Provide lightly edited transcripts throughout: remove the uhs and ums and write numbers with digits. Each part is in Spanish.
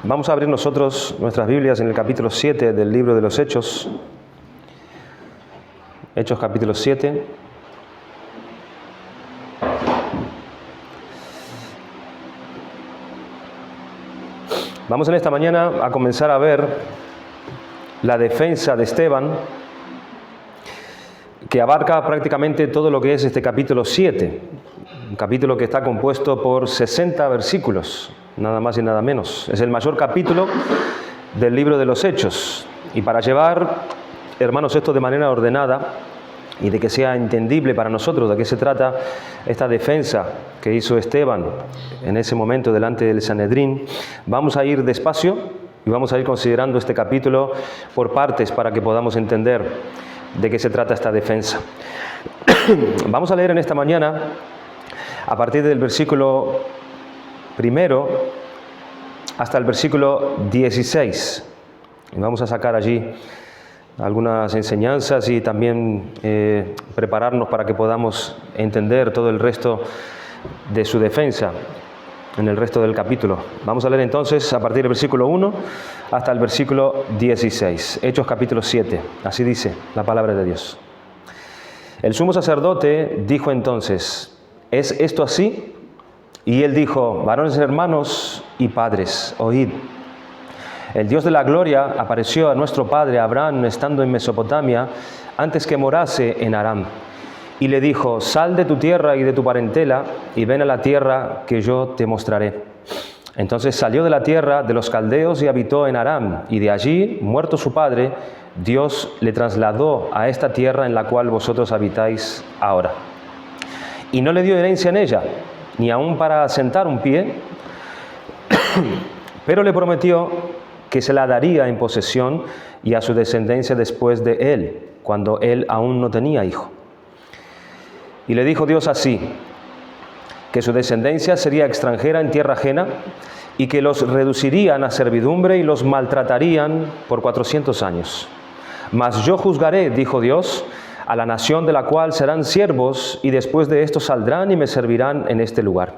Vamos a abrir nosotros nuestras Biblias en el capítulo 7 del libro de los Hechos. Hechos capítulo 7. Vamos en esta mañana a comenzar a ver la defensa de Esteban, que abarca prácticamente todo lo que es este capítulo 7. Un capítulo que está compuesto por 60 versículos, nada más y nada menos. Es el mayor capítulo del libro de los Hechos. Y para llevar, hermanos, esto de manera ordenada y de que sea entendible para nosotros de qué se trata esta defensa que hizo Esteban en ese momento delante del Sanedrín, vamos a ir despacio y vamos a ir considerando este capítulo por partes para que podamos entender de qué se trata esta defensa. Vamos a leer en esta mañana a partir del versículo 1 hasta el versículo 16. Y vamos a sacar allí algunas enseñanzas y también prepararnos para que podamos entender todo el resto de su defensa en el resto del capítulo. Vamos a leer entonces a partir del versículo 1 hasta el versículo 16. Hechos capítulo 7. Así dice la palabra de Dios. El sumo sacerdote dijo entonces: ¿es esto así? Y él dijo: varones hermanos y padres, oíd. El Dios de la gloria apareció a nuestro padre Abraham estando en Mesopotamia, antes que morase en Aram. Y le dijo: sal de tu tierra y de tu parentela, y ven a la tierra que yo te mostraré. Entonces salió de la tierra de los caldeos y habitó en Aram, y de allí, muerto su padre, Dios le trasladó a esta tierra en la cual vosotros habitáis ahora. Y no le dio herencia en ella, ni aun para asentar un pie, pero le prometió que se la daría en posesión y a su descendencia después de él, cuando él aún no tenía hijo. Y le dijo Dios así: que su descendencia sería extranjera en tierra ajena, y que los reducirían a servidumbre y los maltratarían por 400 años. Mas yo juzgaré, dijo Dios, a la nación de la cual serán siervos, y después de esto saldrán y me servirán en este lugar.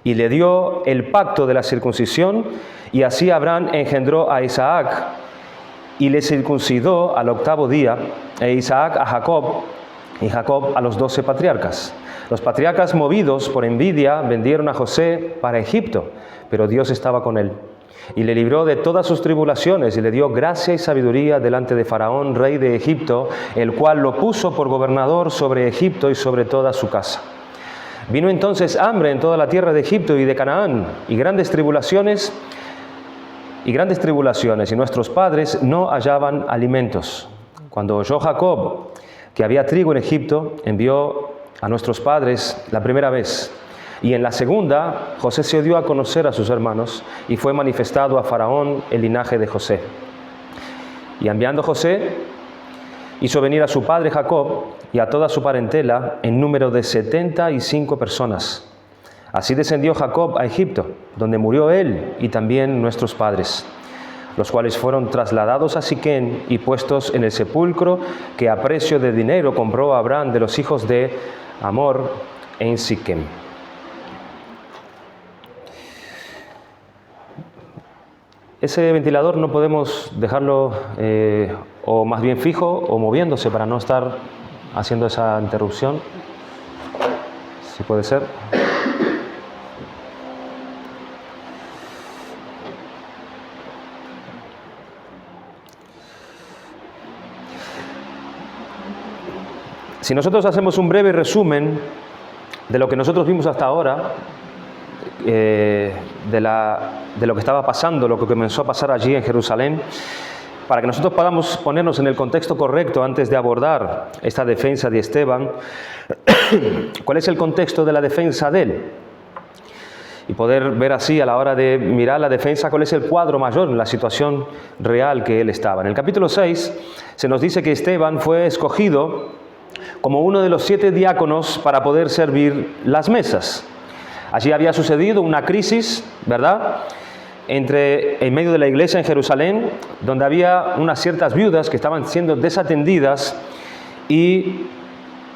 Y le dio el pacto de la circuncisión, y así Abraham engendró a Isaac, y le circuncidó al 8º día, e Isaac a Jacob, y Jacob a los 12 patriarcas. Los patriarcas, movidos por envidia, vendieron a José para Egipto, pero Dios estaba con él, y le libró de todas sus tribulaciones, y le dio gracia y sabiduría delante de Faraón, rey de Egipto, el cual lo puso por gobernador sobre Egipto y sobre toda su casa. Vino entonces hambre en toda la tierra de Egipto y de Canaán, y grandes tribulaciones, y nuestros padres no hallaban alimentos. Cuando oyó Jacob que había trigo en Egipto, envió a nuestros padres la primera vez, y en la segunda José se dio a conocer a sus hermanos, y fue manifestado a Faraón el linaje de José. Y enviando José, hizo venir a su padre Jacob y a toda su parentela en número de 75 personas. Así descendió Jacob a Egipto, donde murió él y también nuestros padres, los cuales fueron trasladados a Siquén y puestos en el sepulcro que a precio de dinero compró Abraham de los hijos de Hamor en Siquén. Ese ventilador no podemos dejarlo o más bien fijo o moviéndose para no estar haciendo esa interrupción. Si puede ser. Si nosotros hacemos un breve resumen de lo que nosotros vimos hasta ahora, de lo que estaba pasando, lo que comenzó a pasar allí en Jerusalén, para que nosotros podamos ponernos en el contexto correcto antes de abordar esta defensa de Esteban, ¿cuál es el contexto de la defensa de él? Y poder ver así a la hora de mirar la defensa cuál es el cuadro mayor, la situación real que él estaba. En el capítulo 6 se nos dice que Esteban fue escogido como uno de los 7 diáconos para poder servir las mesas. Allí había sucedido una crisis, ¿verdad?, en medio de la iglesia en Jerusalén, donde había unas ciertas viudas que estaban siendo desatendidas y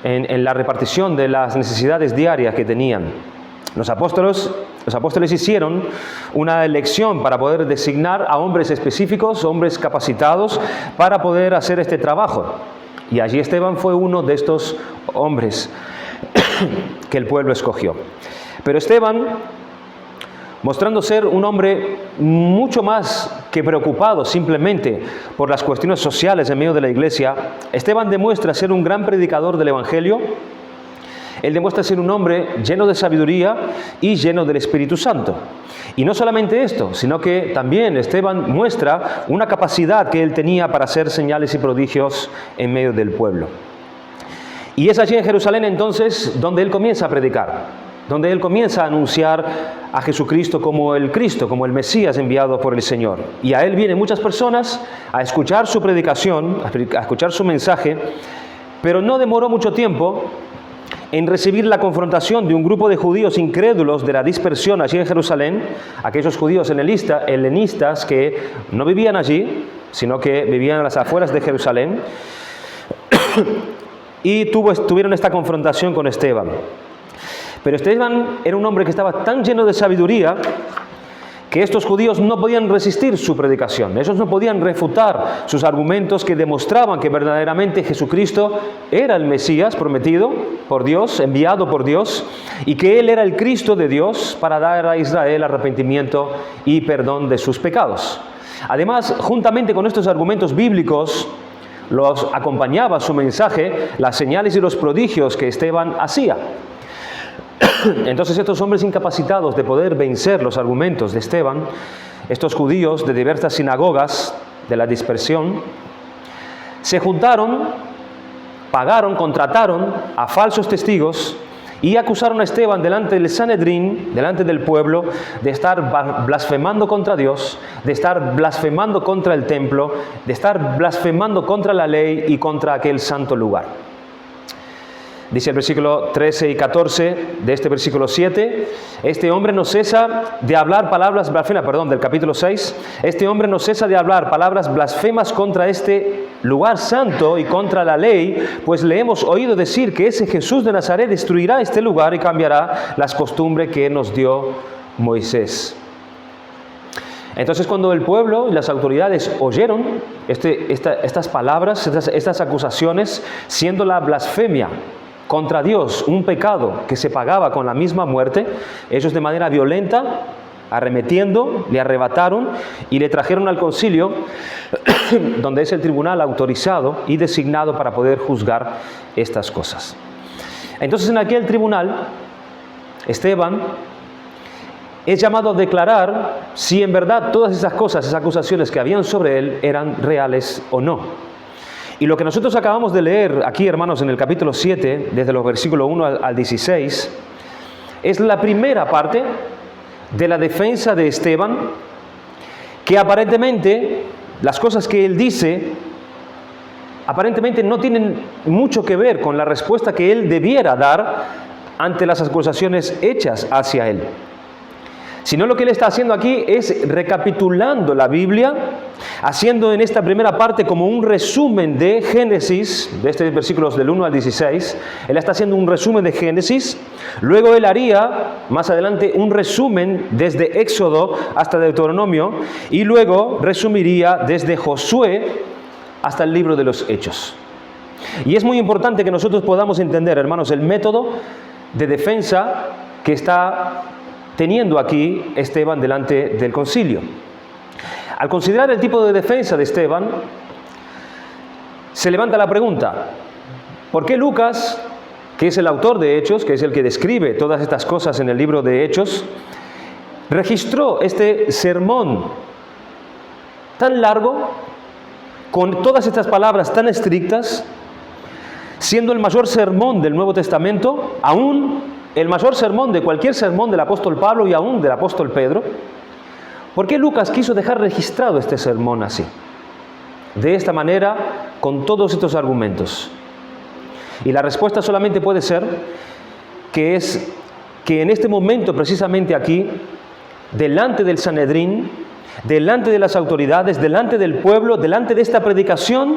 en la repartición de las necesidades diarias que tenían. Los apóstoles hicieron una elección para poder designar a hombres específicos, hombres capacitados, para poder hacer este trabajo. Y allí Esteban fue uno de estos hombres que el pueblo escogió. Pero Esteban, mostrando ser un hombre mucho más que preocupado simplemente por las cuestiones sociales en medio de la iglesia, Esteban demuestra ser un gran predicador del Evangelio. Él demuestra ser un hombre lleno de sabiduría y lleno del Espíritu Santo. Y no solamente esto, sino que también Esteban muestra una capacidad que él tenía para hacer señales y prodigios en medio del pueblo. Y es allí en Jerusalén entonces donde él comienza a predicar, donde él comienza a anunciar a Jesucristo como el Cristo, como el Mesías enviado por el Señor. Y a él vienen muchas personas a escuchar su predicación, a escuchar su mensaje, pero no demoró mucho tiempo en recibir la confrontación de un grupo de judíos incrédulos de la dispersión allí en Jerusalén, aquellos judíos helenistas que no vivían allí, sino que vivían a las afueras de Jerusalén, y tuvieron esta confrontación con Esteban. Pero Esteban era un hombre que estaba tan lleno de sabiduría que estos judíos no podían resistir su predicación. Ellos no podían refutar sus argumentos que demostraban que verdaderamente Jesucristo era el Mesías prometido por Dios, enviado por Dios, y que Él era el Cristo de Dios para dar a Israel arrepentimiento y perdón de sus pecados. Además, juntamente con estos argumentos bíblicos, los acompañaba su mensaje, las señales y los prodigios que Esteban hacía. Entonces estos hombres incapacitados de poder vencer los argumentos de Esteban, estos judíos de diversas sinagogas de la dispersión, se juntaron, contrataron a falsos testigos y acusaron a Esteban delante del Sanedrín, delante del pueblo, de estar blasfemando contra Dios, de estar blasfemando contra el templo, de estar blasfemando contra la ley y contra aquel santo lugar. Dice el versículo 13 y 14 de este versículo 7, este hombre no cesa de hablar palabras blasfemas, del capítulo 6, este hombre no cesa de hablar palabras blasfemas contra este lugar santo y contra la ley, pues le hemos oído decir que ese Jesús de Nazaret destruirá este lugar y cambiará las costumbres que nos dio Moisés. Entonces cuando el pueblo y las autoridades oyeron estas palabras, estas acusaciones, siendo la blasfemia contra Dios un pecado que se pagaba con la misma muerte, ellos de manera violenta, arremetiendo, le arrebataron y le trajeron al concilio, donde es el tribunal autorizado y designado para poder juzgar estas cosas. Entonces en aquel tribunal, Esteban es llamado a declarar si en verdad todas esas cosas, esas acusaciones que habían sobre él eran reales o no. Y lo que nosotros acabamos de leer aquí, hermanos, en el capítulo 7, desde los versículos 1 al 16, es la primera parte de la defensa de Esteban, que aparentemente las cosas que él dice aparentemente no tienen mucho que ver con la respuesta que él debiera dar ante las acusaciones hechas hacia él. Sino lo que él está haciendo aquí es recapitulando la Biblia, haciendo en esta primera parte como un resumen de Génesis, de estos versículos del 1 al 16, él está haciendo un resumen de Génesis, luego él haría más adelante un resumen desde Éxodo hasta Deuteronomio, y luego resumiría desde Josué hasta el libro de los Hechos. Y es muy importante que nosotros podamos entender, hermanos, el método de defensa que está teniendo aquí Esteban delante del concilio. Al considerar el tipo de defensa de Esteban, se levanta la pregunta: ¿por qué Lucas, que es el autor de Hechos, que es el que describe todas estas cosas en el libro de Hechos, registró este sermón tan largo, con todas estas palabras tan estrictas, siendo el mayor sermón del Nuevo Testamento, aún el mayor sermón de cualquier sermón del apóstol Pablo y aún del apóstol Pedro? ¿Por qué Lucas quiso dejar registrado este sermón así? De esta manera, con todos estos argumentos. Y la respuesta solamente puede ser que es que en este momento, precisamente aquí, delante del Sanedrín, delante de las autoridades, delante del pueblo, delante de esta predicación,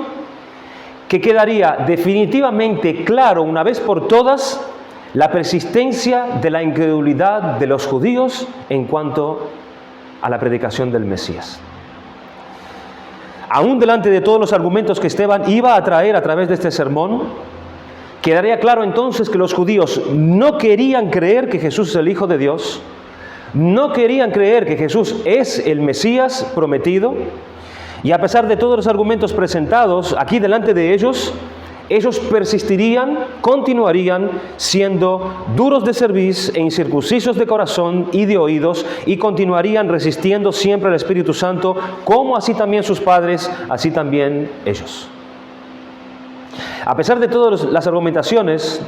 que quedaría definitivamente claro una vez por todas la persistencia de la incredulidad de los judíos en cuanto a la predicación del Mesías. Aún delante de todos los argumentos que Esteban iba a traer a través de este sermón, quedaría claro entonces que los judíos no querían creer que Jesús es el Hijo de Dios, no querían creer que Jesús es el Mesías prometido, y a pesar de todos los argumentos presentados aquí delante de ellos persistirían, continuarían siendo duros de cerviz e incircuncisos de corazón y de oídos, y continuarían resistiendo siempre al Espíritu Santo, como así también sus padres, así también ellos. A pesar de todas las argumentaciones,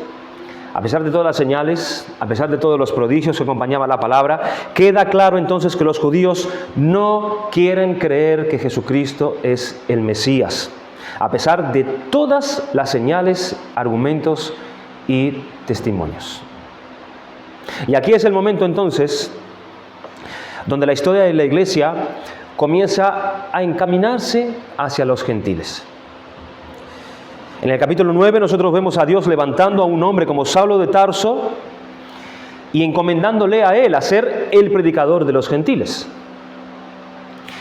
a pesar de todas las señales, a pesar de todos los prodigios que acompañaban la palabra, queda claro entonces que los judíos no quieren creer que Jesucristo es el Mesías, a pesar de todas las señales, argumentos y testimonios. Y aquí es el momento entonces donde la historia de la iglesia comienza a encaminarse hacia los gentiles. En el capítulo 9 nosotros vemos a Dios levantando a un hombre como Saulo de Tarso y encomendándole a él a ser el predicador de los gentiles.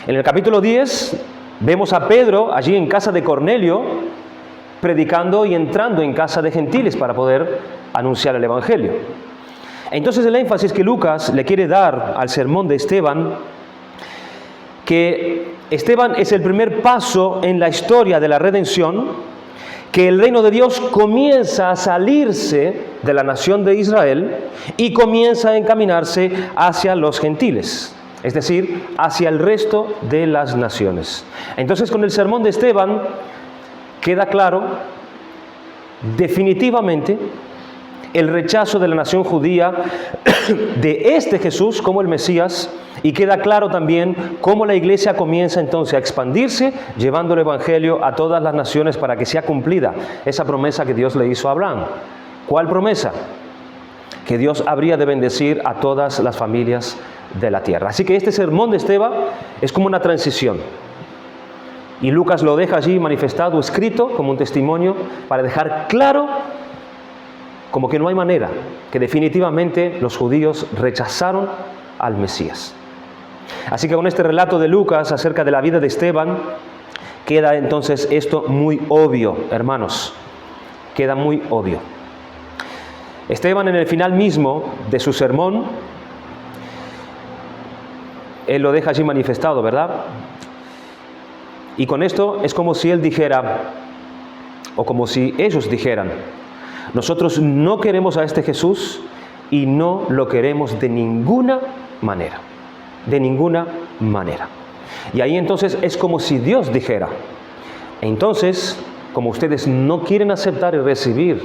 En el capítulo 10 vemos a Pedro allí en casa de Cornelio predicando y entrando en casa de gentiles para poder anunciar el Evangelio. Entonces el énfasis que Lucas le quiere dar al sermón de Esteban, que Esteban es el primer paso en la historia de la redención, que el reino de Dios comienza a salirse de la nación de Israel y comienza a encaminarse hacia los gentiles, es decir, hacia el resto de las naciones. Entonces, con el sermón de Esteban queda claro definitivamente el rechazo de la nación judía de este Jesús como el Mesías, y queda claro también cómo la iglesia comienza entonces a expandirse, llevando el Evangelio a todas las naciones para que sea cumplida esa promesa que Dios le hizo a Abraham. ¿Cuál promesa? Que Dios habría de bendecir a todas las familias de la tierra. Así que este sermón de Esteban es como una transición. Y Lucas lo deja allí manifestado, escrito, como un testimonio, para dejar claro como que no hay manera, que definitivamente los judíos rechazaron al Mesías. Así que con este relato de Lucas acerca de la vida de Esteban, queda entonces esto muy obvio, hermanos, queda muy obvio. Esteban, en el final mismo de su sermón, él lo deja allí manifestado, ¿verdad? Y con esto es como si él dijera, o como si ellos dijeran: nosotros no queremos a este Jesús y no lo queremos de ninguna manera. De ninguna manera. Y ahí entonces es como si Dios dijera: entonces, como ustedes no quieren aceptar y recibir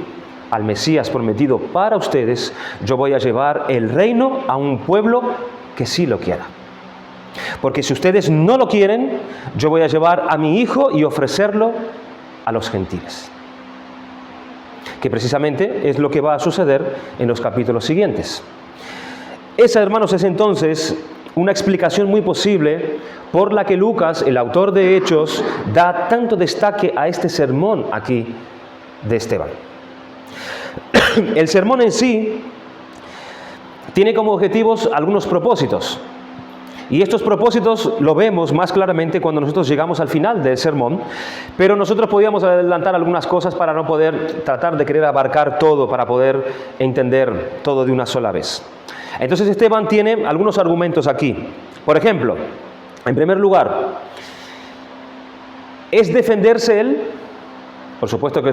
al Mesías prometido para ustedes, yo voy a llevar el reino a un pueblo que sí lo quiera. Porque si ustedes no lo quieren, yo voy a llevar a mi hijo y ofrecerlo a los gentiles. Que precisamente es lo que va a suceder en los capítulos siguientes. Esa, hermanos, es entonces una explicación muy posible por la que Lucas, el autor de Hechos, da tanto destaque a este sermón aquí de Esteban. El sermón en sí tiene como objetivos algunos propósitos. Y estos propósitos lo vemos más claramente cuando nosotros llegamos al final del sermón, pero nosotros podíamos adelantar algunas cosas para no poder tratar de querer abarcar todo, para poder entender todo de una sola vez. Entonces Esteban tiene algunos argumentos aquí. Por ejemplo, en primer lugar, ¿es defenderse él? Por supuesto que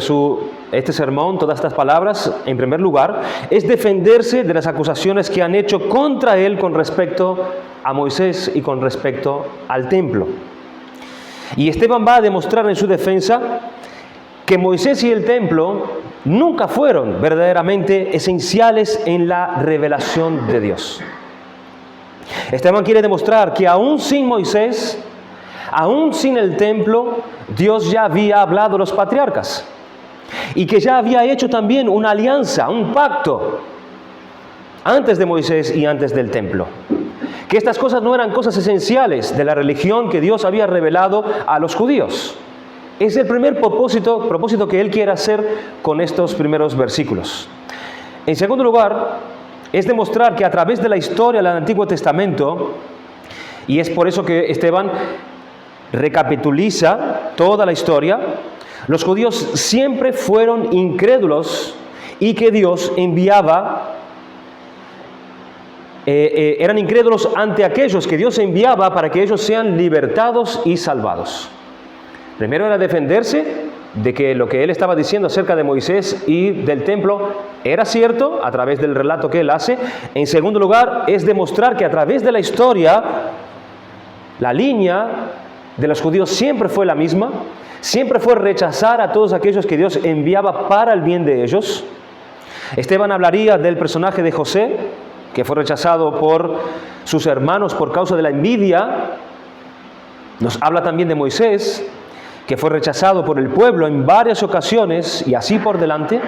este sermón, todas estas palabras, en primer lugar, es defenderse de las acusaciones que han hecho contra él con respecto a Moisés y con respecto al templo. Y Esteban va a demostrar en su defensa que Moisés y el templo nunca fueron verdaderamente esenciales en la revelación de Dios. Esteban quiere demostrar que aún sin Moisés, aún sin el templo, Dios ya había hablado a los patriarcas y que ya había hecho también una alianza, un pacto antes de Moisés y antes del templo. Que estas cosas no eran cosas esenciales de la religión que Dios había revelado a los judíos. Es el primer propósito que él quiere hacer con estos primeros versículos. En segundo lugar, es demostrar que a través de la historia del Antiguo Testamento, y es por eso que Esteban recapituliza toda la historia, los judíos siempre fueron incrédulos y que Dios enviaba, eran incrédulos ante aquellos que Dios enviaba para que ellos sean libertados y salvados. Primero era defenderse de que lo que él estaba diciendo acerca de Moisés y del templo era cierto a través del relato que él hace. En segundo lugar, es demostrar que a través de la historia, la línea de los judíos siempre fue la misma, siempre fue rechazar a todos aquellos que Dios enviaba para el bien de ellos. Esteban hablaría del personaje de José, que fue rechazado por sus hermanos por causa de la envidia. Nos habla también de Moisés, que fue rechazado por el pueblo en varias ocasiones y así por delante.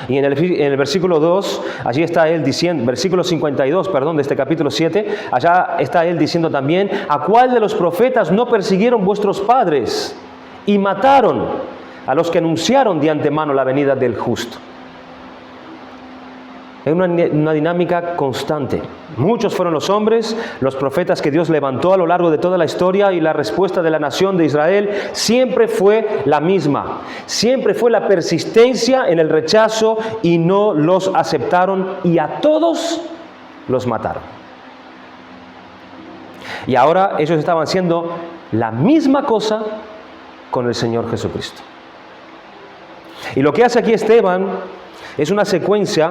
Y en el versículo 2, allí está él diciendo, versículo 52, perdón, de este capítulo 7, allá está él diciendo también: ¿a cuál de los profetas no persiguieron vuestros padres y mataron a los que anunciaron de antemano la venida del justo? Es una dinámica constante. Muchos fueron los hombres, los profetas que Dios levantó a lo largo de toda la historia, y la respuesta de la nación de Israel siempre fue la misma. Siempre fue la persistencia en el rechazo y no los aceptaron, y a todos los mataron. Y ahora ellos estaban haciendo la misma cosa con el Señor Jesucristo. Y lo que hace aquí Esteban es una secuencia.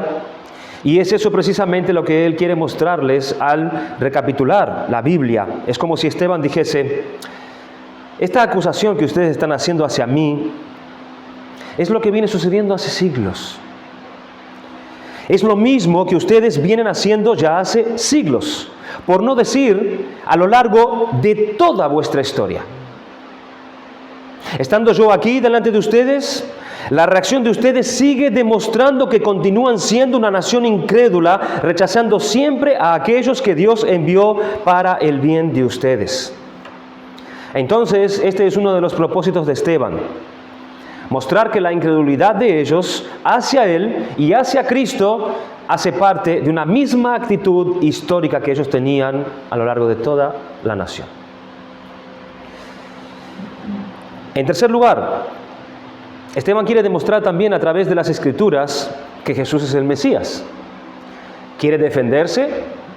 Y es eso precisamente lo que él quiere mostrarles al recapitular la Biblia. Es como si Esteban dijese: esta acusación que ustedes están haciendo hacia mí es lo que viene sucediendo hace siglos. Es lo mismo que ustedes vienen haciendo ya hace siglos, por no decir a lo largo de toda vuestra historia. Estando yo aquí delante de ustedes, la reacción de ustedes sigue demostrando que continúan siendo una nación incrédula, rechazando siempre a aquellos que Dios envió para el bien de ustedes. Entonces, este es uno de los propósitos de Esteban: mostrar que la incredulidad de ellos hacia Él y hacia Cristo hace parte de una misma actitud histórica que ellos tenían a lo largo de toda la nación. En tercer lugar, Esteban quiere demostrar también a través de las Escrituras que Jesús es el Mesías. Quiere defenderse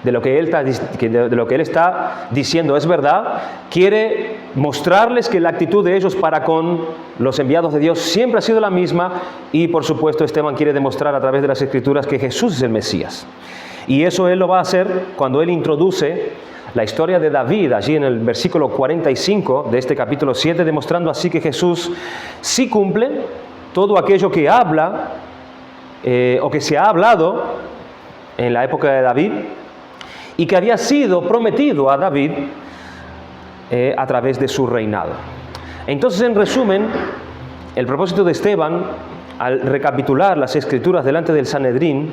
de lo que él está diciendo es verdad. Quiere mostrarles que la actitud de ellos para con los enviados de Dios siempre ha sido la misma. Y por supuesto, Esteban quiere demostrar a través de las Escrituras que Jesús es el Mesías. Y eso él lo va a hacer cuando él introduce la historia de David, allí en el versículo 45 de este capítulo 7, demostrando así que Jesús sí cumple todo aquello que habla o que se ha hablado en la época de David y que había sido prometido a David a través de su reinado. Entonces, en resumen, el propósito de Esteban, al recapitular las Escrituras delante del Sanedrín,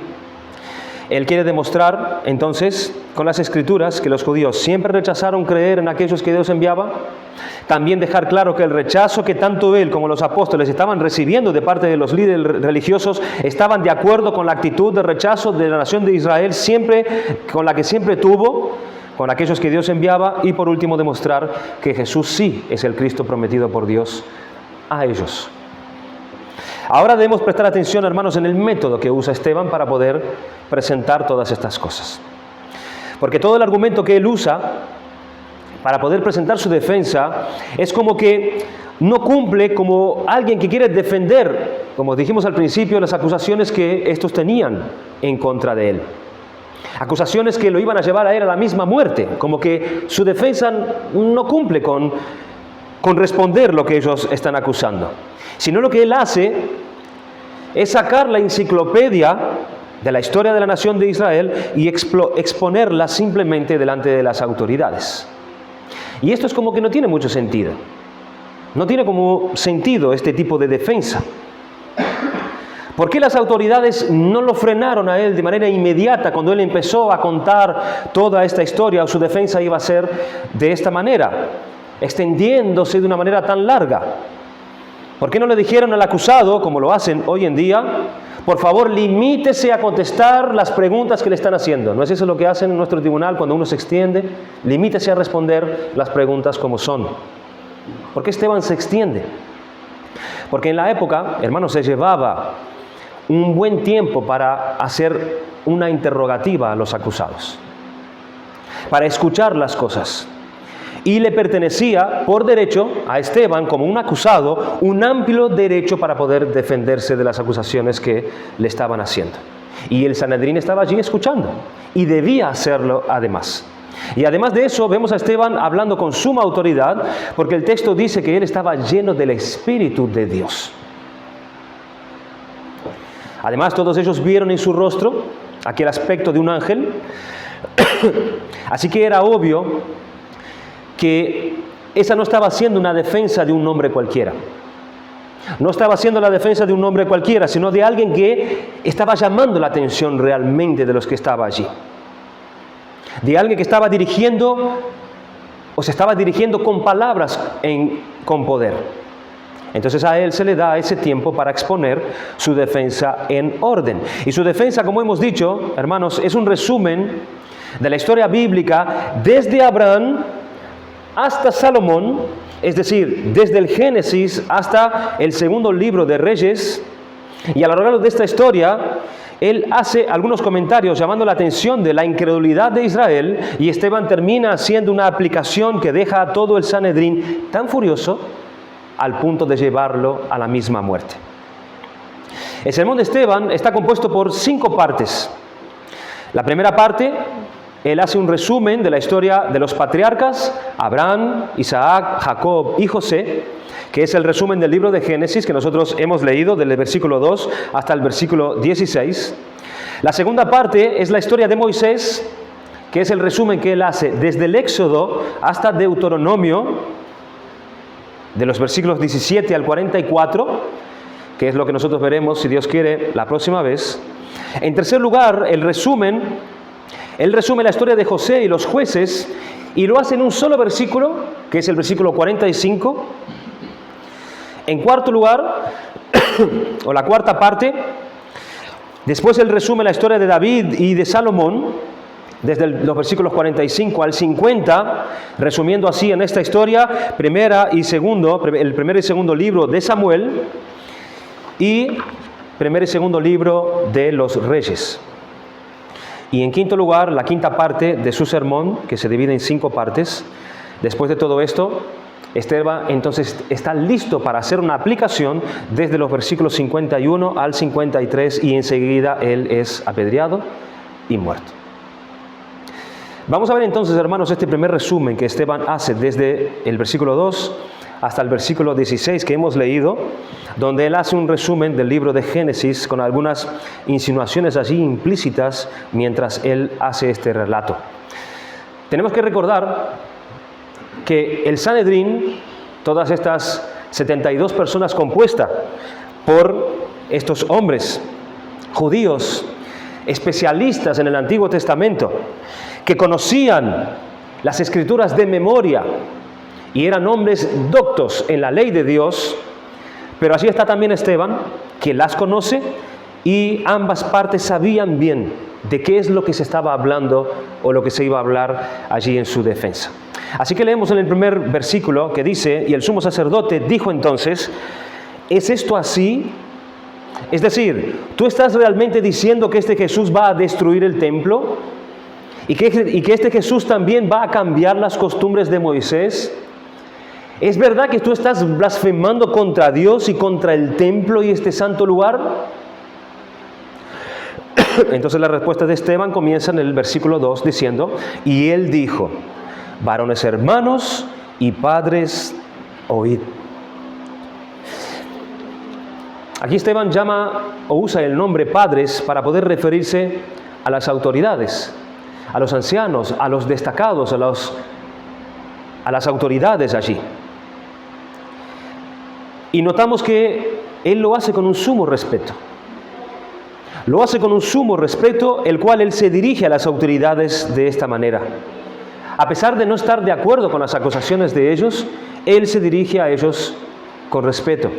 él quiere demostrar, entonces, con las Escrituras, que los judíos siempre rechazaron creer en aquellos que Dios enviaba. También dejar claro que el rechazo que tanto él como los apóstoles estaban recibiendo de parte de los líderes religiosos estaban de acuerdo con la actitud de rechazo de la nación de Israel, con la que siempre tuvo con aquellos que Dios enviaba. Y por último, demostrar que Jesús sí es el Cristo prometido por Dios a ellos. Ahora debemos prestar atención, hermanos, en el método que usa Esteban para poder presentar todas estas cosas. Porque todo el argumento que él usa para poder presentar su defensa es como que no cumple como alguien que quiere defender, como dijimos al principio, las acusaciones que estos tenían en contra de él. Acusaciones que lo iban a llevar a él a la misma muerte, como que su defensa no cumple con responder lo que ellos están acusando. Sino lo que él hace es sacar la enciclopedia de la historia de la nación de Israel y exponerla simplemente delante de las autoridades. Y esto es como que no tiene mucho sentido. No tiene como sentido este tipo de defensa. ¿Por qué las autoridades no lo frenaron a él de manera inmediata cuando él empezó a contar toda esta historia? O su defensa iba a ser de esta manera, extendiéndose de una manera tan larga. ¿Por qué no le dijeron al acusado, como lo hacen hoy en día? Por favor, limítese a contestar las preguntas que le están haciendo. ¿No es eso lo que hacen en nuestro tribunal cuando uno se extiende? Limítese a responder las preguntas como son. ¿Por qué Esteban se extiende? Porque en la época, hermanos, se llevaba un buen tiempo para hacer una interrogativa a los acusados, para escuchar las cosas. Y le pertenecía por derecho a Esteban, como un acusado, un amplio derecho para poder defenderse de las acusaciones que le estaban haciendo. Y el Sanedrín estaba allí escuchando, y debía hacerlo además. Y además de eso, vemos a Esteban hablando con suma autoridad, porque el texto dice que él estaba lleno del Espíritu de Dios. Además, todos ellos vieron en su rostro aquel aspecto de un ángel, así que era obvio que esa no estaba siendo una defensa de un hombre cualquiera. No estaba siendo la defensa de un hombre cualquiera, sino de alguien que estaba llamando la atención realmente de los que estaba allí. De alguien que estaba dirigiendo, o se estaba dirigiendo con palabras con poder. Entonces a él se le da ese tiempo para exponer su defensa en orden. Y su defensa, como hemos dicho, hermanos, es un resumen de la historia bíblica desde Abraham hasta Salomón, es decir, desde el Génesis hasta el segundo libro de Reyes. Y a lo largo de esta historia, él hace algunos comentarios llamando la atención de la incredulidad de Israel, y Esteban termina haciendo una aplicación que deja a todo el Sanedrín tan furioso al punto de llevarlo a la misma muerte. El sermón de Esteban está compuesto por 5 partes. La primera parte, él hace un resumen de la historia de los patriarcas, Abraham, Isaac, Jacob y José, que es el resumen del libro de Génesis que nosotros hemos leído desde el versículo 2 hasta el versículo 16. La segunda parte es la historia de Moisés, que es el resumen que él hace desde el Éxodo hasta Deuteronomio, de los versículos 17 al 44, que es lo que nosotros veremos, si Dios quiere, la próxima vez. En tercer lugar, él resume la historia de José y los jueces, y lo hace en un solo versículo, que es el versículo 45. En cuarto lugar, o la cuarta parte, después él resume la historia de David y de Salomón, desde los versículos 45 al 50, resumiendo así en esta historia el primero y segundo libro de Samuel y primer y segundo libro de los Reyes. Y en quinto lugar, la quinta parte de su sermón, que se divide en 5 partes. Después de todo esto, Esteban entonces está listo para hacer una aplicación desde los versículos 51 al 53, y enseguida él es apedreado y muerto. Vamos a ver entonces, hermanos, este primer resumen que Esteban hace desde el versículo 2 hasta el versículo 16 que hemos leído, donde él hace un resumen del libro de Génesis con algunas insinuaciones allí implícitas mientras él hace este relato. Tenemos que recordar que el Sanedrín, todas estas 72 personas compuestas por estos hombres judíos especialistas en el Antiguo Testamento, que conocían las Escrituras de memoria y eran hombres doctos en la ley de Dios, pero allí está también Esteban, que las conoce, y ambas partes sabían bien de qué es lo que se estaba hablando o lo que se iba a hablar allí en su defensa. Así que leemos en el primer versículo que dice: y el sumo sacerdote dijo entonces, ¿es esto así? Es decir, ¿tú estás realmente diciendo que este Jesús va a destruir el templo? ¿Y que este Jesús también va a cambiar las costumbres de Moisés? ¿Es verdad que tú estás blasfemando contra Dios y contra el templo y este santo lugar? Entonces la respuesta de Esteban comienza en el versículo 2 diciendo: y él dijo, varones hermanos y padres, oíd. Aquí Esteban llama o usa el nombre padres para poder referirse a las autoridades, a los ancianos, a los destacados, a las autoridades allí. Y notamos que él lo hace con un sumo respeto. Lo hace con un sumo respeto, el cual él se dirige a las autoridades de esta manera. A pesar de no estar de acuerdo con las acusaciones de ellos, él se dirige a ellos con respeto.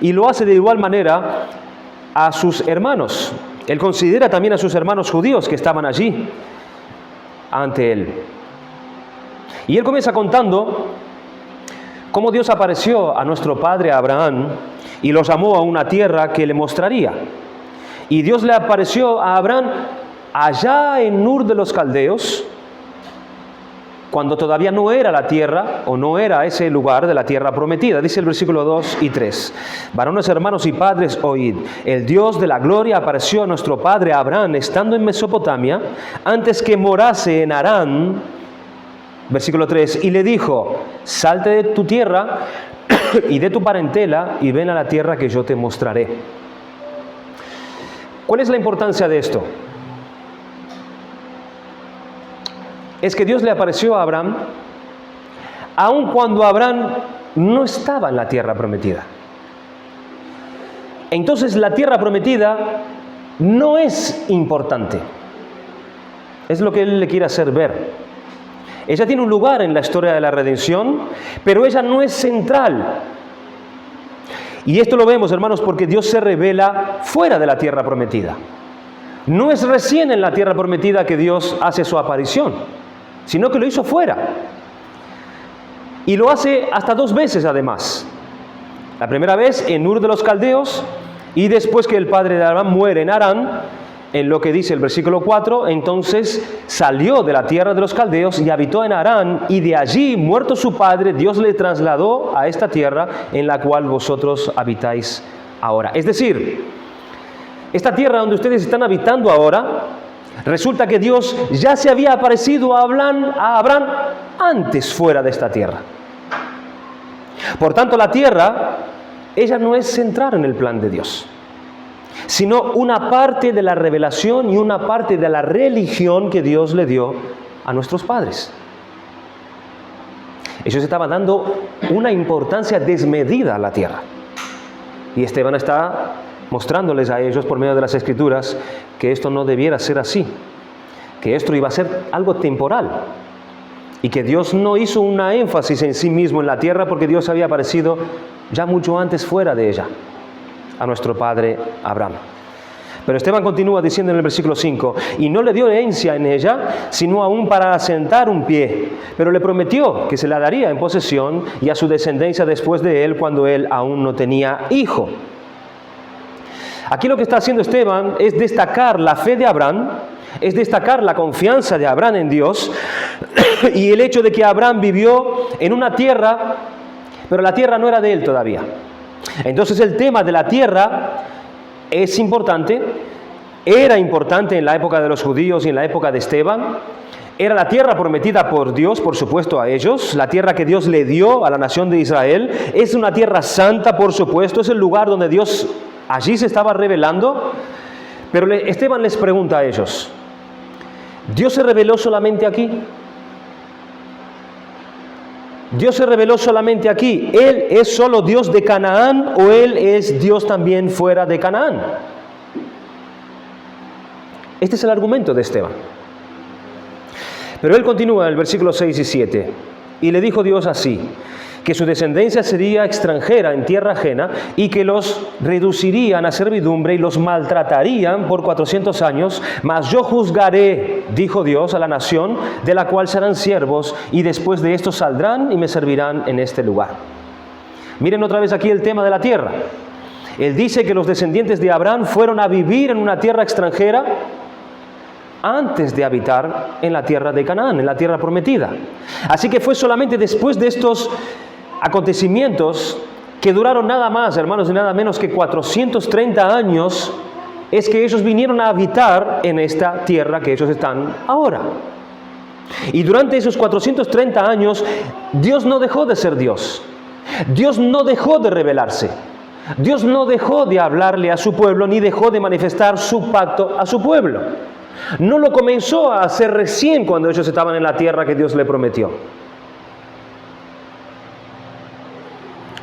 Y lo hace de igual manera a sus hermanos. Él considera también a sus hermanos judíos que estaban allí ante él. Y él comienza contando cómo Dios apareció a nuestro padre Abraham y los llamó a una tierra que le mostraría. Y Dios le apareció a Abraham allá en Ur de los Caldeos, cuando todavía no era la tierra, o no era ese lugar de la tierra prometida. Dice el versículo 2 y 3. Varones, hermanos y padres, oíd. El Dios de la gloria apareció a nuestro padre Abraham, estando en Mesopotamia, antes que morase en Harán. Versículo 3. Y le dijo, salte de tu tierra y de tu parentela, y ven a la tierra que yo te mostraré. ¿Cuál es la importancia de esto? Es que Dios le apareció a Abraham aun cuando Abraham no estaba en la tierra prometida. Entonces la tierra prometida no es importante. Es lo que Él le quiere hacer ver. Ella tiene un lugar en la historia de la redención, pero ella no es central. Y esto lo vemos, hermanos, porque Dios se revela fuera de la tierra prometida. No es recién en la tierra prometida que Dios hace su aparición, sino que lo hizo fuera. Y lo hace hasta 2 veces además. La primera vez en Ur de los Caldeos, y después que el padre de Abraham muere en Harán, en lo que dice el versículo 4, entonces salió de la tierra de los caldeos y habitó en Harán, y de allí, muerto su padre, Dios le trasladó a esta tierra en la cual vosotros habitáis ahora. Es decir, esta tierra donde ustedes están habitando ahora, resulta que Dios ya se había aparecido a Abraham antes fuera de esta tierra. Por tanto, la tierra, ella no es central en el plan de Dios, sino una parte de la revelación y una parte de la religión que Dios le dio a nuestros padres. Ellos estaban dando una importancia desmedida a la tierra. Y Esteban está mostrándoles a ellos por medio de las Escrituras que esto no debiera ser así, que esto iba a ser algo temporal, y que Dios no hizo una énfasis en sí mismo en la tierra porque Dios había aparecido ya mucho antes fuera de ella a nuestro padre Abraham. Pero Esteban continúa diciendo en el versículo 5, y no le dio herencia en ella, sino aún para asentar un pie, pero le prometió que se la daría en posesión y a su descendencia después de él, cuando él aún no tenía hijo. Aquí lo que está haciendo Esteban es destacar la fe de Abraham, es destacar la confianza de Abraham en Dios y el hecho de que Abraham vivió en una tierra, pero la tierra no era de él todavía. Entonces el tema de la tierra es importante, era importante en la época de los judíos y en la época de Esteban. Era la tierra prometida por Dios, por supuesto, a ellos, la tierra que Dios le dio a la nación de Israel. Es una tierra santa, por supuesto, es el lugar donde Dios allí se estaba revelando. Pero Esteban les pregunta a ellos, ¿Dios se reveló solamente aquí? ¿Dios se reveló solamente aquí? ¿Él es solo Dios de Canaán o Él es Dios también fuera de Canaán? Este es el argumento de Esteban. Pero él continúa en el versículo 6 y 7. Y le dijo Dios así, que su descendencia sería extranjera en tierra ajena y que los reducirían a servidumbre y los maltratarían por 400 años, mas yo juzgaré, dijo Dios, a la nación de la cual serán siervos, y después de esto saldrán y me servirán en este lugar. Miren otra vez aquí el tema de la tierra. Él dice que los descendientes de Abraham fueron a vivir en una tierra extranjera antes de habitar en la tierra de Canaán, en la tierra prometida. Así que fue solamente después de estos acontecimientos que duraron nada más, hermanos, y nada menos que 430 años, es que ellos vinieron a habitar en esta tierra que ellos están ahora. Y durante esos 430 años, Dios no dejó de ser Dios. Dios no dejó de revelarse. Dios no dejó de hablarle a su pueblo, ni dejó de manifestar su pacto a su pueblo. No lo comenzó a hacer recién cuando ellos estaban en la tierra que Dios le prometió.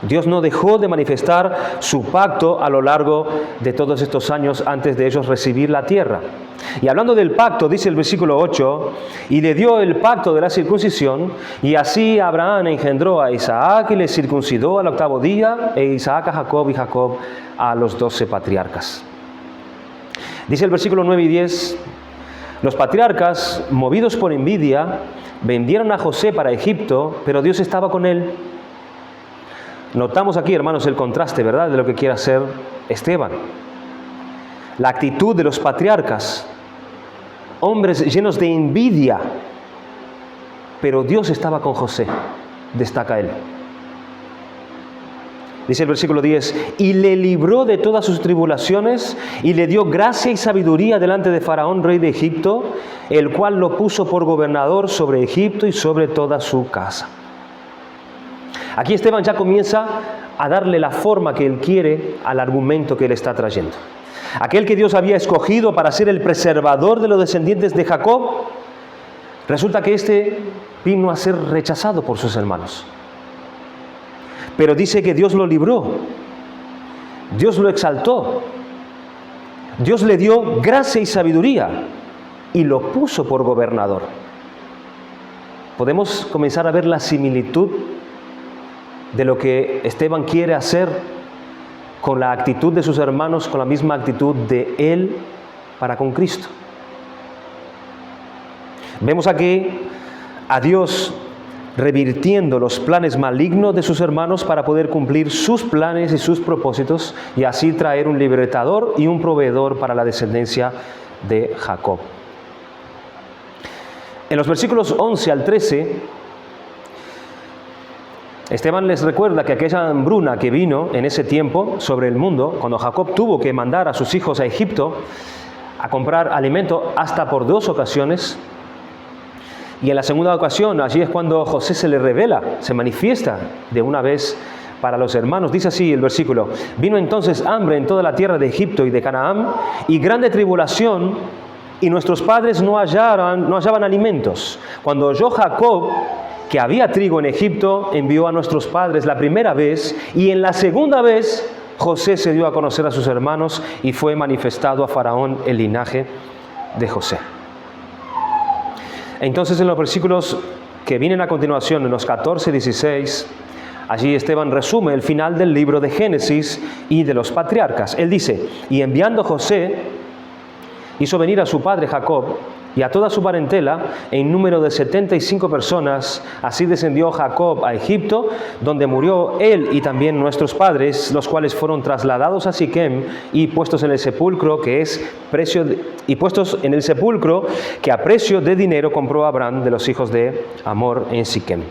Dios no dejó de manifestar su pacto a lo largo de todos estos años antes de ellos recibir la tierra. Y hablando del pacto, dice el versículo 8, y le dio el pacto de la circuncisión, y así Abraham engendró a Isaac y le circuncidó al 8º día, e Isaac a Jacob y Jacob a los 12 patriarcas. Dice el versículo 9 y 10, los patriarcas, movidos por envidia, vendieron a José para Egipto, pero Dios estaba con él. Notamos aquí, hermanos, el contraste, ¿verdad?, de lo que quiere hacer Esteban. La actitud de los patriarcas, hombres llenos de envidia, pero Dios estaba con José, destaca él. Dice el versículo 10, y le libró de todas sus tribulaciones y le dio gracia y sabiduría delante de Faraón, rey de Egipto, el cual lo puso por gobernador sobre Egipto y sobre toda su casa. Aquí Esteban ya comienza a darle la forma que él quiere al argumento que él está trayendo. Aquel que Dios había escogido para ser el preservador de los descendientes de Jacob, resulta que éste vino a ser rechazado por sus hermanos. Pero dice que Dios lo libró, Dios lo exaltó, Dios le dio gracia y sabiduría y lo puso por gobernador. Podemos comenzar a ver la similitud de lo que Esteban quiere hacer con la actitud de sus hermanos, con la misma actitud de él para con Cristo. Vemos aquí a Dios revirtiendo los planes malignos de sus hermanos para poder cumplir sus planes y sus propósitos y así traer un libertador y un proveedor para la descendencia de Jacob. En los versículos 11 al 13, Esteban les recuerda que aquella hambruna que vino en ese tiempo sobre el mundo, cuando Jacob tuvo que mandar a sus hijos a Egipto a comprar alimento hasta por 2 ocasiones, y en la segunda ocasión, allí es cuando José se le revela, se manifiesta de una vez para los hermanos. Dice así el versículo, vino entonces hambre en toda la tierra de Egipto y de Canaán, y grande tribulación, y nuestros padres no hallaban alimentos. Cuando oyó Jacob que había trigo en Egipto, envió a nuestros padres la primera vez, y en la segunda vez José se dio a conocer a sus hermanos, y fue manifestado a Faraón el linaje de José. Entonces en los versículos que vienen a continuación, en los 14 y 16, allí Esteban resume el final del libro de Génesis y de los patriarcas. Él dice, y enviando José, hizo venir a su padre Jacob y a toda su parentela en número de 75 personas. Así descendió Jacob a Egipto, donde murió él y también nuestros padres, los cuales fueron trasladados a Siquem y puestos en el sepulcro que a precio de dinero compró Abraham de los hijos de Hamor en Siquem.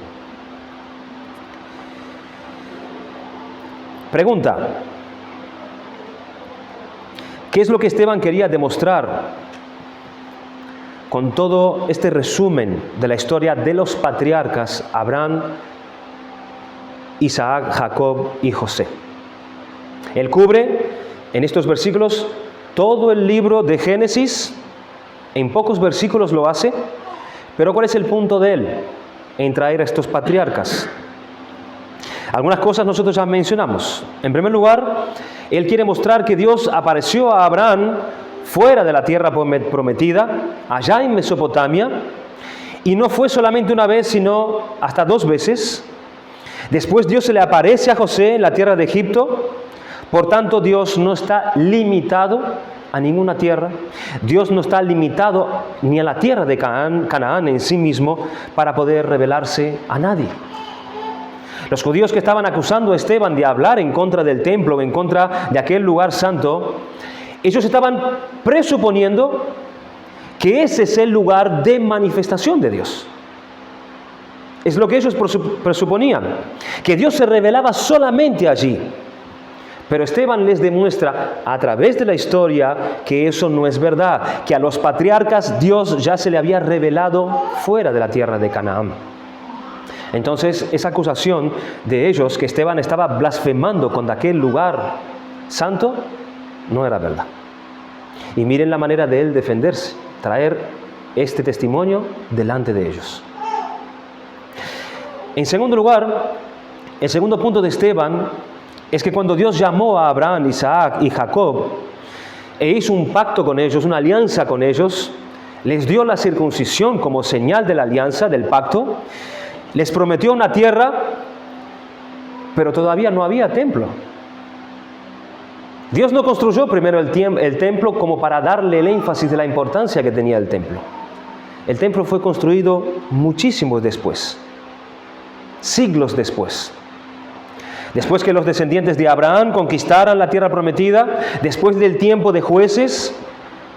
Pregunta: ¿qué es lo que Esteban quería demostrar con todo este resumen de la historia de los patriarcas Abraham, Isaac, Jacob y José? Él cubre en estos versículos todo el libro de Génesis, en pocos versículos lo hace, pero ¿cuál es el punto de él en traer a estos patriarcas? Algunas cosas nosotros ya mencionamos. En primer lugar, él quiere mostrar que Dios apareció a Abraham fuera de la tierra prometida, allá en Mesopotamia, y no fue solamente una vez, sino hasta 2 veces. Después Dios se le aparece a José en la tierra de Egipto. Por tanto, Dios no está limitado a ninguna tierra. Dios no está limitado ni a la tierra de Canaán en sí mismo para poder revelarse a nadie. Los judíos que estaban acusando a Esteban de hablar en contra del templo, en contra de aquel lugar santo, ellos estaban presuponiendo que ese es el lugar de manifestación de Dios. Es lo que ellos presuponían, que Dios se revelaba solamente allí. Pero Esteban les demuestra a través de la historia que eso no es verdad, que a los patriarcas Dios ya se le había revelado fuera de la tierra de Canaán. Entonces, esa acusación de ellos, que Esteban estaba blasfemando contra aquel lugar santo, no era verdad. Y miren la manera de él defenderse, traer este testimonio delante de ellos. En segundo lugar, el segundo punto de Esteban es que cuando Dios llamó a Abraham, Isaac y Jacob e hizo un pacto con ellos, una alianza con ellos, les dio la circuncisión como señal de la alianza, del pacto, les prometió una tierra, pero todavía no había templo. Dios no construyó primero el templo como para darle el énfasis de la importancia que tenía el templo. El templo fue construido muchísimo después, siglos después. Después que los descendientes de Abraham conquistaran la tierra prometida, después del tiempo de jueces,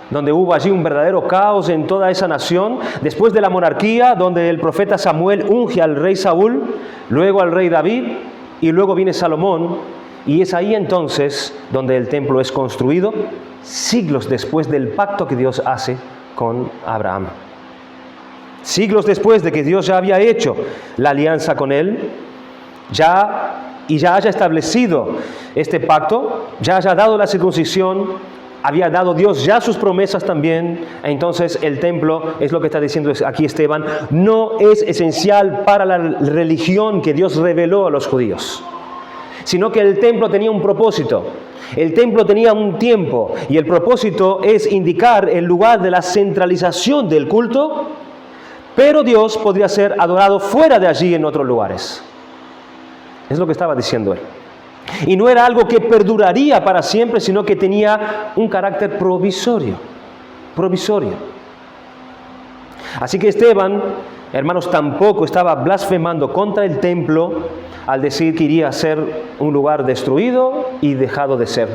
donde hubo allí un verdadero caos en toda esa nación, después de la monarquía, donde el profeta Samuel unge al rey Saúl, luego al rey David, y luego viene Salomón, y es ahí entonces donde el templo es construido, siglos después del pacto que Dios hace con Abraham. Siglos después de que Dios ya había hecho la alianza con él, ya haya establecido este pacto, ya haya dado la circuncisión, había dado Dios ya sus promesas también. Entonces el templo, es lo que está diciendo aquí Esteban, no es esencial para la religión que Dios reveló a los judíos, sino que el templo tenía un propósito. El templo tenía un tiempo, y el propósito es indicar el lugar de la centralización del culto, pero Dios podría ser adorado fuera de allí en otros lugares. Es lo que estaba diciendo él. Y no era algo que perduraría para siempre, sino que tenía un carácter provisorio. Así que Esteban, hermanos, tampoco estaba blasfemando contra el templo al decir que iría a ser un lugar destruido y dejado de ser,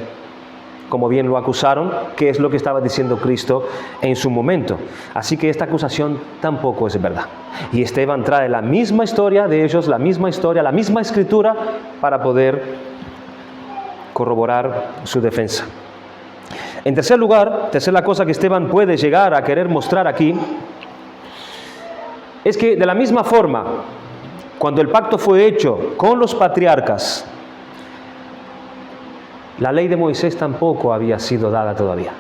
como bien lo acusaron, que es lo que estaba diciendo Cristo en su momento. Así que esta acusación tampoco es verdad. Y Esteban trae la misma historia de ellos, la misma historia, la misma escritura, para poder corroborar su defensa. En tercer lugar, tercera cosa que Esteban puede llegar a querer mostrar aquí, es que de la misma forma, cuando el pacto fue hecho con los patriarcas, la ley de Moisés tampoco había sido dada todavía.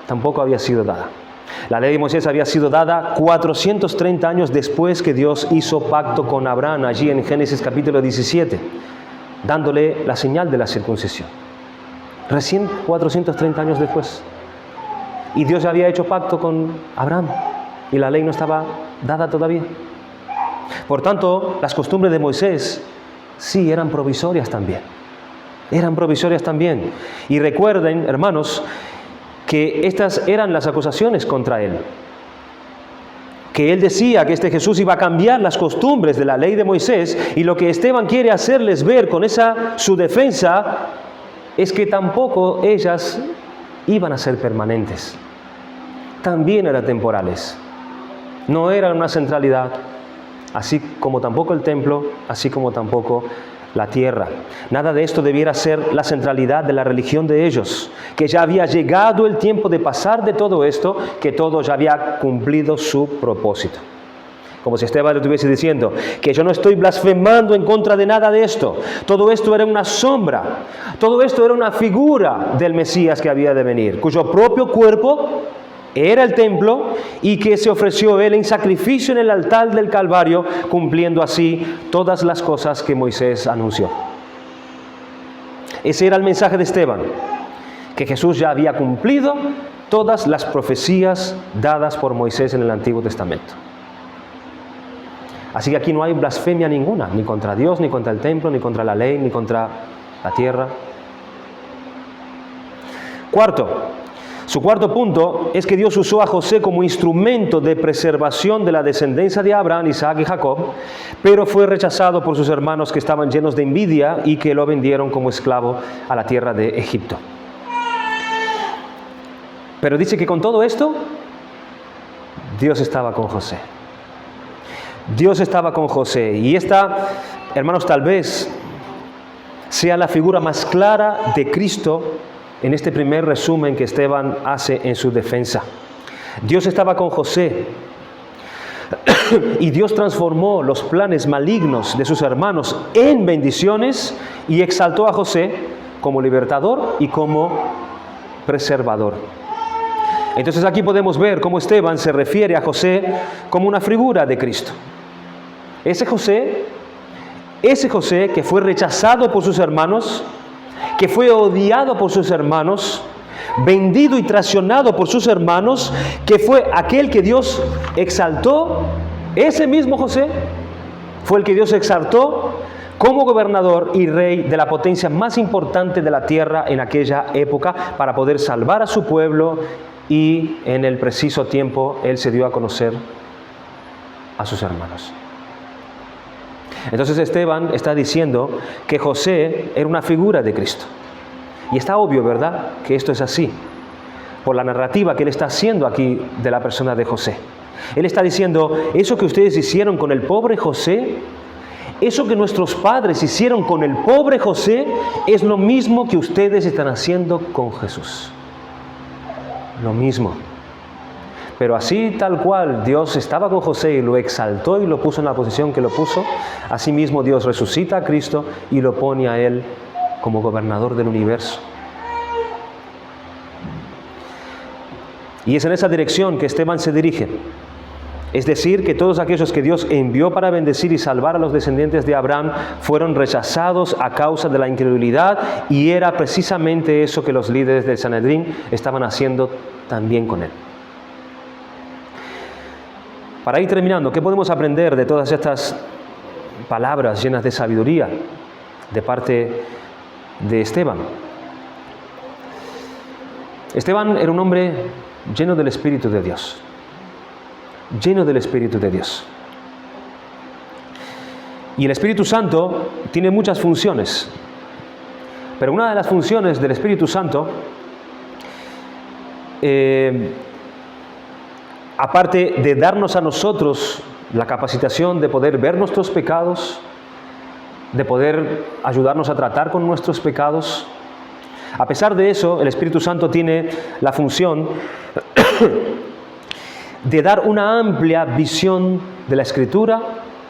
Tampoco había sido dada. La ley de Moisés había sido dada 430 años después que Dios hizo pacto con Abraham, allí en Génesis capítulo 17, dándole la señal de la circuncisión. Recién 430 años después. Y Dios ya había hecho pacto con Abraham, y la ley no estaba dada todavía. Por tanto, las costumbres de Moisés sí eran provisorias también. Eran provisorias también. Y recuerden, hermanos, que estas eran las acusaciones contra él. Que él decía que este Jesús iba a cambiar las costumbres de la ley de Moisés, y lo que Esteban quiere hacerles ver con su defensa es que tampoco ellas iban a ser permanentes. También eran temporales. No eran una centralidad, así como tampoco el templo, así como tampoco la tierra. Nada de esto debiera ser la centralidad de la religión de ellos, que ya había llegado el tiempo de pasar de todo esto, que todo ya había cumplido su propósito. Como si Esteban le estuviese diciendo que yo no estoy blasfemando en contra de nada de esto. Todo esto era una sombra, todo esto era una figura del Mesías que había de venir, cuyo propio cuerpo era el templo y que se ofreció él en sacrificio en el altar del Calvario, cumpliendo así todas las cosas que Moisés anunció. Ese era el mensaje de Esteban, que Jesús ya había cumplido todas las profecías dadas por Moisés en el Antiguo Testamento. Así que aquí no hay blasfemia ninguna, ni contra Dios, ni contra el templo, ni contra la ley, ni contra la tierra. Su cuarto punto es que Dios usó a José como instrumento de preservación de la descendencia de Abraham, Isaac y Jacob, pero fue rechazado por sus hermanos que estaban llenos de envidia y que lo vendieron como esclavo a la tierra de Egipto. Pero dice que con todo esto, Dios estaba con José. Dios estaba con José. Y esta, hermanos, tal vez sea la figura más clara de Cristo en este primer resumen que Esteban hace en su defensa. Dios estaba con José y Dios transformó los planes malignos de sus hermanos en bendiciones y exaltó a José como libertador y como preservador. Entonces aquí podemos ver cómo Esteban se refiere a José como una figura de Cristo. Ese José que fue rechazado por sus hermanos, que fue odiado por sus hermanos, vendido y traicionado por sus hermanos, que fue aquel que Dios exaltó, ese mismo José fue el que Dios exaltó como gobernador y rey de la potencia más importante de la tierra en aquella época, para poder salvar a su pueblo, y en el preciso tiempo él se dio a conocer a sus hermanos. Entonces Esteban está diciendo que José era una figura de Cristo. Y está obvio, ¿verdad?, que esto es así, por la narrativa que él está haciendo aquí de la persona de José. Él está diciendo, eso que ustedes hicieron con el pobre José, eso que nuestros padres hicieron con el pobre José, es lo mismo que ustedes están haciendo con Jesús. Lo mismo. Pero así tal cual Dios estaba con José y lo exaltó y lo puso en la posición que lo puso, asimismo Dios resucita a Cristo y lo pone a él como gobernador del universo. Y es en esa dirección que Esteban se dirige. Es decir, que todos aquellos que Dios envió para bendecir y salvar a los descendientes de Abraham fueron rechazados a causa de la incredulidad, y era precisamente eso que los líderes del Sanedrín estaban haciendo también con él. Para ir terminando, ¿qué podemos aprender de todas estas palabras llenas de sabiduría de parte de Esteban? Esteban era un hombre lleno del Espíritu de Dios. Lleno del Espíritu de Dios. Y el Espíritu Santo tiene muchas funciones. Pero una de las funciones del Espíritu Santo, aparte de darnos a nosotros la capacitación de poder ver nuestros pecados, de poder ayudarnos a tratar con nuestros pecados, a pesar de eso, el Espíritu Santo tiene la función de dar una amplia visión de la Escritura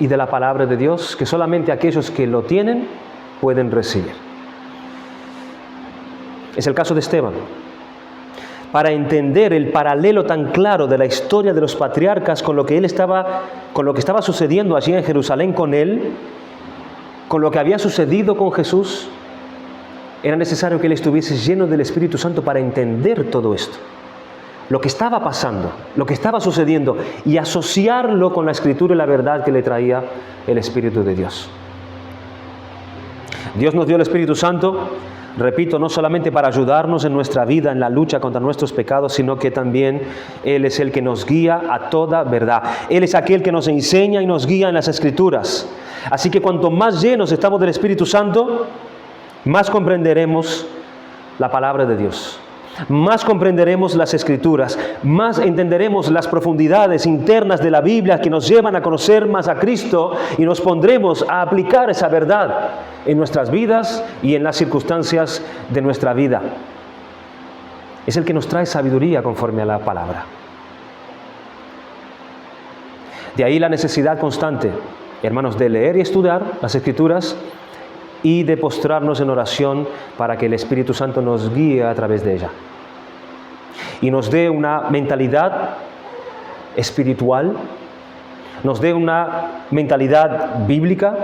y de la palabra de Dios, que solamente aquellos que lo tienen pueden recibir. Es el caso de Esteban. Para entender el paralelo tan claro de la historia de los patriarcas con lo que estaba sucediendo allí en Jerusalén con él, con lo que había sucedido con Jesús, era necesario que él estuviese lleno del Espíritu Santo para entender todo esto, lo que estaba pasando, lo que estaba sucediendo, y asociarlo con la Escritura y la verdad que le traía el Espíritu de Dios. Dios nos dio el Espíritu Santo, repito, no solamente para ayudarnos en nuestra vida, en la lucha contra nuestros pecados, sino que también Él es el que nos guía a toda verdad. Él es aquel que nos enseña y nos guía en las Escrituras. Así que cuanto más llenos estamos del Espíritu Santo, más comprenderemos la palabra de Dios. Más comprenderemos las Escrituras, más entenderemos las profundidades internas de la Biblia que nos llevan a conocer más a Cristo, y nos pondremos a aplicar esa verdad en nuestras vidas y en las circunstancias de nuestra vida. Es el que nos trae sabiduría conforme a la palabra. De ahí la necesidad constante, hermanos, de leer y estudiar las Escrituras y de postrarnos en oración para que el Espíritu Santo nos guíe a través de ella y nos dé una mentalidad espiritual, nos dé una mentalidad bíblica,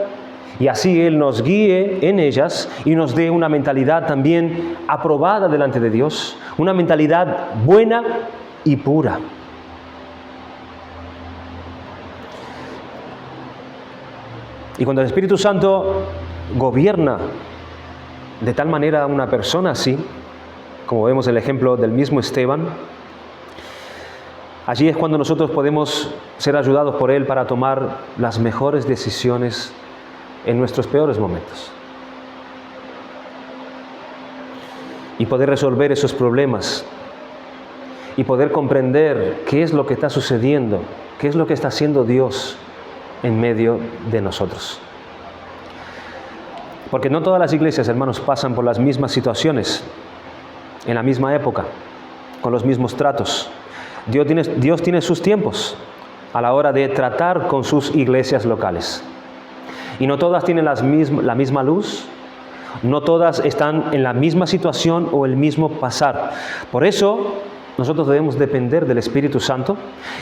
y así Él nos guíe en ellas y nos dé una mentalidad también aprobada delante de Dios, una mentalidad buena y pura. Y cuando el Espíritu Santo gobierna de tal manera a una persona así, como vemos el ejemplo del mismo Esteban, allí es cuando nosotros podemos ser ayudados por Él para tomar las mejores decisiones en nuestros peores momentos y poder resolver esos problemas y poder comprender qué es lo que está sucediendo, qué es lo que está haciendo Dios en medio de nosotros. Porque no todas las iglesias, hermanos, pasan por las mismas situaciones en la misma época, con los mismos tratos. Dios tiene sus tiempos a la hora de tratar con sus iglesias locales. Y no todas tienen la misma luz, no todas están en la misma situación o el mismo pasar. Por eso nosotros debemos depender del Espíritu Santo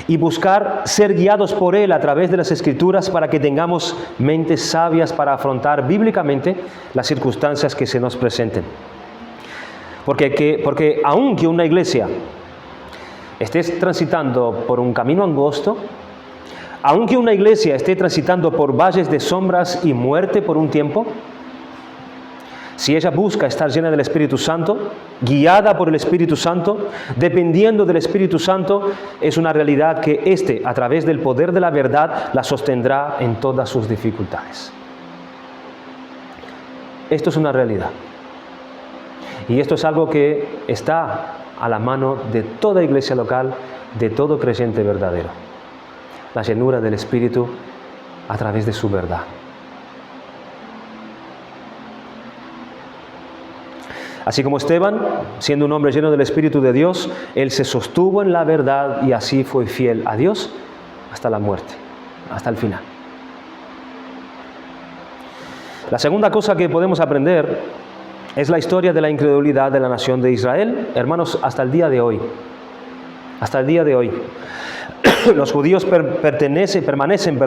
y buscar ser guiados por Él a través de las Escrituras, para que tengamos mentes sabias para afrontar bíblicamente las circunstancias que se nos presenten. Porque aunque una iglesia esté transitando por un camino angosto, Aunque una iglesia esté transitando por valles de sombras y muerte por un tiempo, si ella busca estar llena del Espíritu Santo, guiada por el Espíritu Santo, dependiendo del Espíritu Santo, es una realidad que éste, a través del poder de la verdad, la sostendrá en todas sus dificultades. Esto es una realidad. Y esto es algo que está a la mano de toda iglesia local, de todo creyente verdadero. La llenura del Espíritu a través de su verdad. Así como Esteban, siendo un hombre lleno del Espíritu de Dios, él se sostuvo en la verdad y así fue fiel a Dios hasta la muerte, hasta el final. La segunda cosa que podemos aprender es la historia de la incredulidad de la nación de Israel, hermanos, hasta el día de hoy. Hasta el día de hoy. Los judíos permanecen,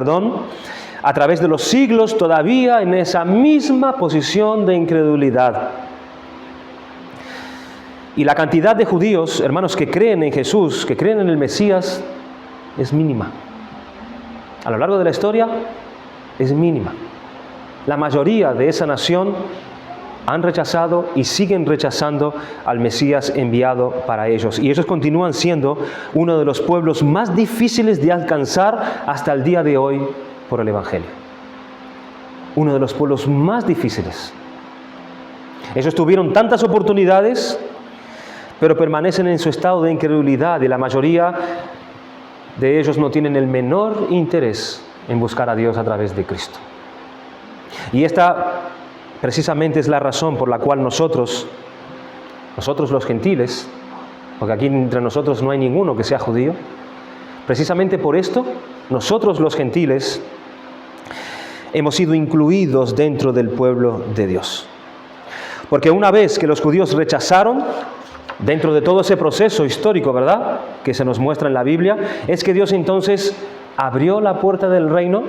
a través de los siglos todavía en esa misma posición de incredulidad. Y la cantidad de judíos, hermanos, que creen en Jesús, que creen en el Mesías, es mínima. A lo largo de la historia, es mínima. La mayoría de esa nación han rechazado y siguen rechazando al Mesías enviado para ellos. Y ellos continúan siendo uno de los pueblos más difíciles de alcanzar hasta el día de hoy por el Evangelio. Uno de los pueblos más difíciles. Ellos tuvieron tantas oportunidades, pero permanecen en su estado de incredulidad y la mayoría de ellos no tienen el menor interés en buscar a Dios a través de Cristo. Y esta precisamente es la razón por la cual nosotros los gentiles, porque aquí entre nosotros no hay ninguno que sea judío, precisamente por esto, nosotros los gentiles hemos sido incluidos dentro del pueblo de Dios. Porque una vez que los judíos rechazaron, dentro de todo ese proceso histórico, ¿verdad?, que se nos muestra en la Biblia, es que Dios entonces abrió la puerta del reino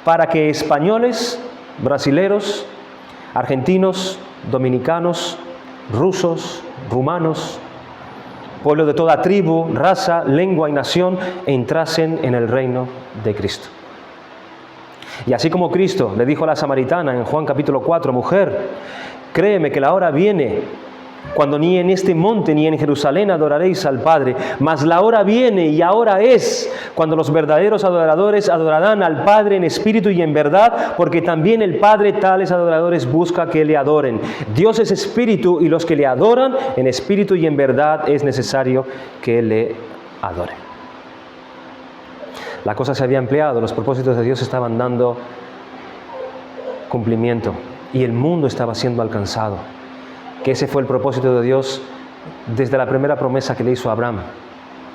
para que españoles, brasileros, argentinos, dominicanos, rusos, rumanos, pueblo de toda tribu, raza, lengua y nación, entrasen en el reino de Cristo. Y así como Cristo le dijo a la samaritana en Juan capítulo 4, mujer, créeme que la hora viene cuando ni en este monte ni en Jerusalén adoraréis al Padre, mas la hora viene y ahora es cuando los verdaderos adoradores adorarán al Padre en espíritu y en verdad, porque también el Padre tales adoradores busca que le adoren. Dios es espíritu y los que le adoran en espíritu y en verdad es necesario que le adoren. La cosa se había empleado, los propósitos de Dios estaban dando cumplimiento y el mundo estaba siendo alcanzado. Que ese fue el propósito de Dios desde la primera promesa que le hizo a Abraham,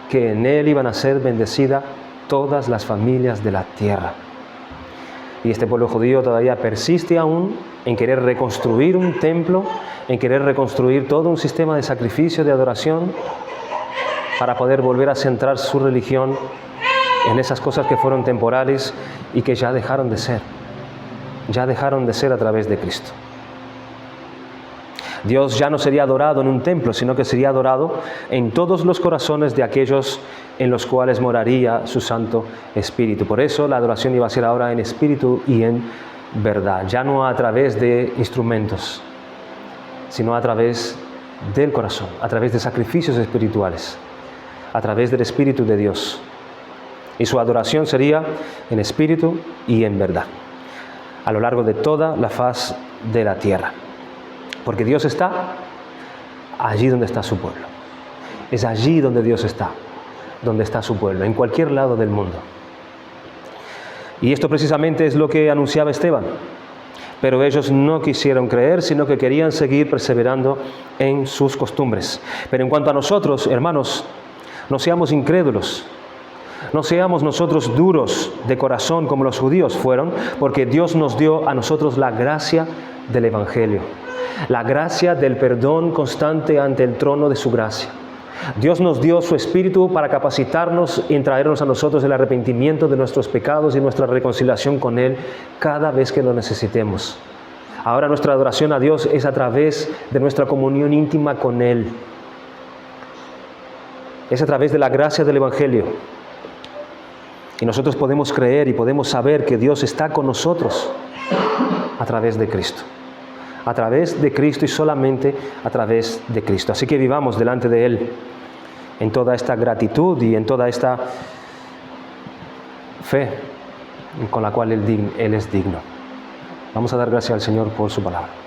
que en él iban a ser bendecidas todas las familias de la tierra. Y este pueblo judío todavía persiste aún en querer reconstruir un templo, en querer reconstruir todo un sistema de sacrificio, de adoración, para poder volver a centrar su religión en esas cosas que fueron temporales y que ya dejaron de ser a través de Cristo. Dios ya no sería adorado en un templo, sino que sería adorado en todos los corazones de aquellos en los cuales moraría su Santo Espíritu. Por eso la adoración iba a ser ahora en espíritu y en verdad, ya no a través de instrumentos, sino a través del corazón, a través de sacrificios espirituales, a través del Espíritu de Dios. Y su adoración sería en espíritu y en verdad, a lo largo de toda la faz de la tierra. Porque Dios está allí donde está su pueblo. Es allí donde Dios está, donde está su pueblo, en cualquier lado del mundo. Y esto precisamente es lo que anunciaba Esteban. Pero ellos no quisieron creer, sino que querían seguir perseverando en sus costumbres. Pero en cuanto a nosotros, hermanos, no seamos incrédulos. No seamos nosotros duros de corazón como los judíos fueron, porque Dios nos dio a nosotros la gracia del Evangelio. La gracia del perdón constante ante el trono de su gracia. Dios nos dio su Espíritu para capacitarnos y traernos a nosotros el arrepentimiento de nuestros pecados y nuestra reconciliación con Él cada vez que lo necesitemos. Ahora nuestra adoración a Dios es a través de nuestra comunión íntima con Él. Es a través de la gracia del Evangelio. Y nosotros podemos creer y podemos saber que Dios está con nosotros a través de Cristo. A través de Cristo y solamente a través de Cristo. Así que vivamos delante de Él en toda esta gratitud y en toda esta fe con la cual Él es digno. Vamos a dar gracias al Señor por su palabra.